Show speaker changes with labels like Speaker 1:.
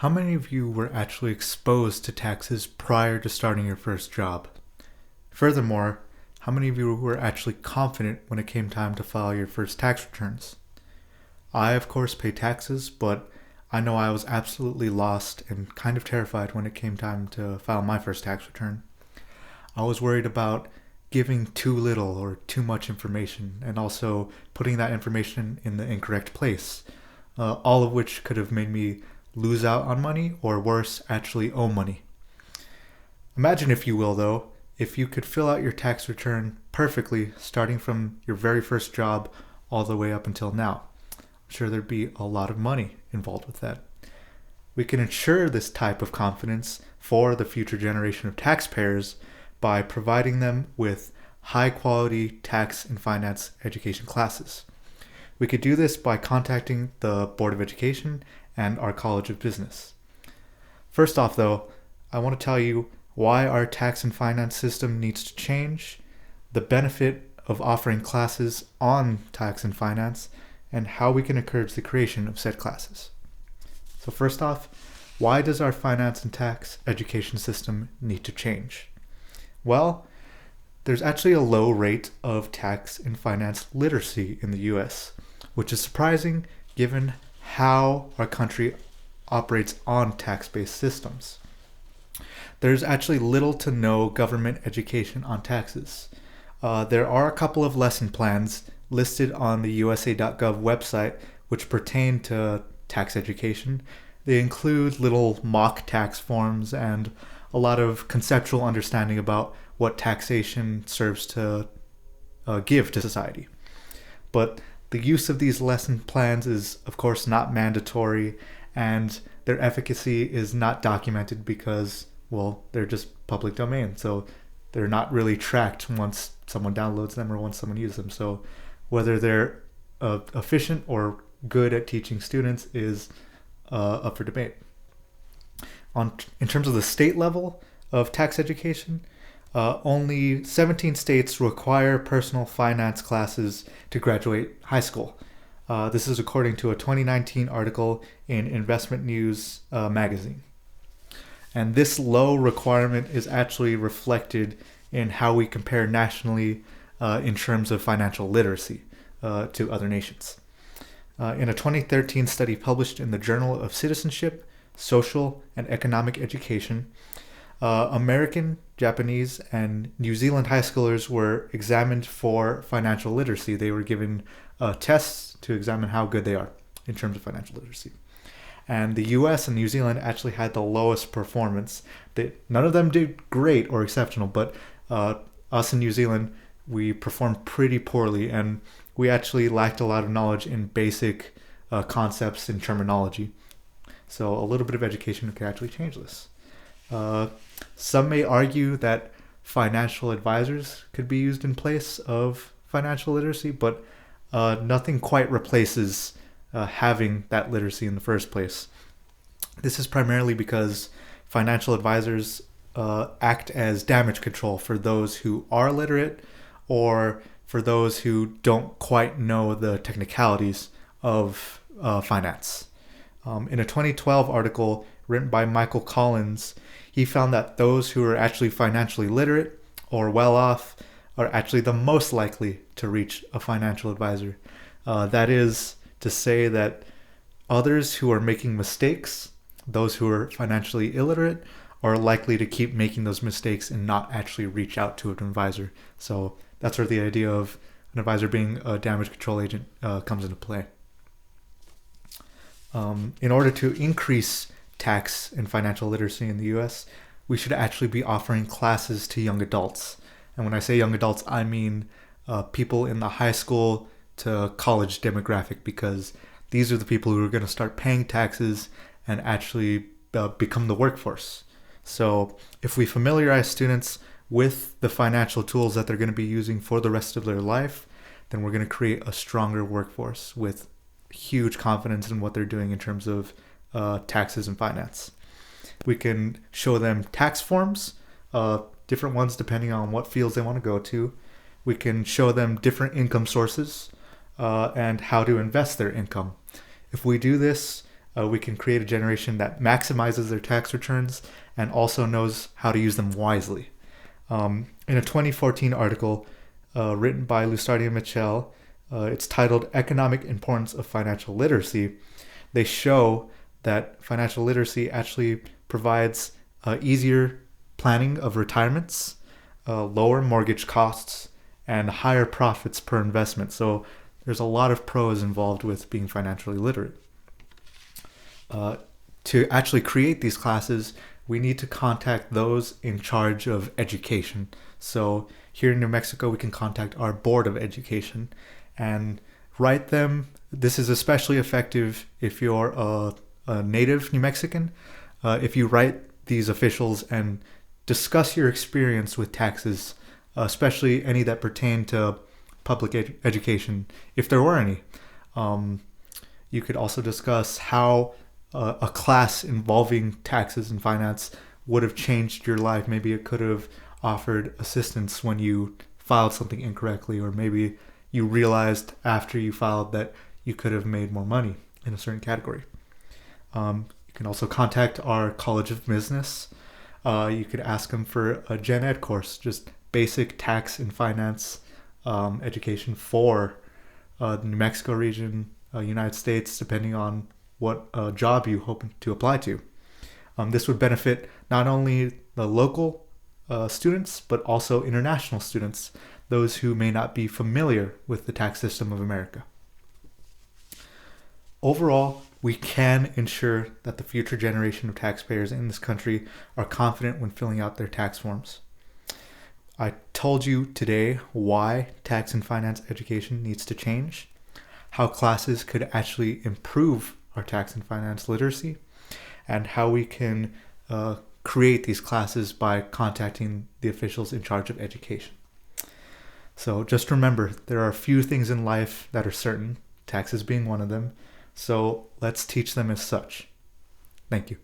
Speaker 1: How many of you were actually exposed to taxes prior to starting your first job? Furthermore, how many of you were actually confident when it came time to file your first tax returns? I, of course, pay taxes, but I know I was absolutely lost and kind of terrified when it came time to file my first tax return. I was worried about giving too little or too much information and also putting that information in the incorrect place, all of which could have made me lose out on money or worse, actually owe money. Imagine, if you will, though, if you could fill out your tax return perfectly starting from your very first job all the way up until now. I'm sure there'd be a lot of money involved with that. We can ensure this type of confidence for the future generation of taxpayers by providing them with high quality tax and finance education classes. We could do this by contacting the Board of Education and our College of Business. First off, though, I want to tell you why our tax and finance system needs to change, the benefit of offering classes on tax and finance, and how we can encourage the creation of said classes. So first off, why does our finance and tax education system need to change? Well, there's actually a low rate of tax and finance literacy in the US, which is surprising given how our country operates on tax-based systems. There's actually little to no government education on taxes. There are a couple of lesson plans listed on the USA.gov website which pertain to tax education. They include little mock tax forms and a lot of conceptual understanding about what taxation serves to give to society. But the use of these lesson plans is, of course, not mandatory, and their efficacy is not documented because, well, they're just public domain. So they're not really tracked once someone downloads them or once someone uses them. So whether they're efficient or good at teaching students is up for debate. In terms of the state level of tax education, only 17 states require personal finance classes to graduate high school. This is according to a 2019 article in Investment News magazine. And this low requirement is actually reflected in how we compare nationally in terms of financial literacy to other nations. In a 2013 study published in the Journal of Citizenship, Social, and Economic Education, American, Japanese, and New Zealand high schoolers were examined for financial literacy. They were given tests to examine how good they are in terms of financial literacy. And the US and New Zealand actually had the lowest performance. None of them did great or exceptional, but us in New Zealand, we performed pretty poorly, and we actually lacked a lot of knowledge in basic concepts and terminology. So a little bit of education could actually change this. Some may argue that financial advisors could be used in place of financial literacy, but nothing quite replaces having that literacy in the first place. This is primarily because financial advisors act as damage control for those who are literate or for those who don't quite know the technicalities of finance. In a 2012 article written by Michael Collins, he found that those who are actually financially literate or well off are actually the most likely to reach a financial advisor. That is to say that others who are making mistakes, those who are financially illiterate, are likely to keep making those mistakes and not actually reach out to an advisor. So that's where the idea of an advisor being a damage control agent comes into play. In order to increase tax and financial literacy in the US, we should actually be offering classes to young adults. And when I say young adults, I mean people in the high school to college demographic, because these are the people who are going to start paying taxes and actually become the workforce. So if we familiarize students with the financial tools that they're going to be using for the rest of their life, then we're going to create a stronger workforce with huge confidence in what they're doing in terms of taxes and finance. We can show them tax forms, different ones depending on what fields they want to go to. We can show them different income sources and how to invest their income. If we do this, we can create a generation that maximizes their tax returns and also knows how to use them wisely. In a 2014 article written by Lusardi and Mitchell, it's titled Economic Importance of Financial Literacy. They show that financial literacy actually provides easier planning of retirements, lower mortgage costs, and higher profits per investment. So there's a lot of pros involved with being financially literate. To actually create these classes, we need to contact those in charge of education. So here in New Mexico, we can contact our Board of Education and write them. This is especially effective if you're a native New Mexican. If you write these officials and discuss your experience with taxes, especially any that pertain to public education, if there were any. You could also discuss how a class involving taxes and finance would have changed your life. Maybe it could have offered assistance when you filed something incorrectly, or maybe you realized after you filed that you could have made more money in a certain category. You can also contact our College of Business. You could ask them for a Gen Ed course, just basic tax and finance education for the New Mexico region, United States, depending on what job you hope to apply to. This would benefit not only the local students, but also international students, those who may not be familiar with the tax system of America. Overall, we can ensure that the future generation of taxpayers in this country are confident when filling out their tax forms. I told you today why tax and finance education needs to change, how classes could actually improve our tax and finance literacy, and how we can create these classes by contacting the officials in charge of education. So just remember, there are a few things in life that are certain, taxes being one of them, so let's teach them as such. Thank you.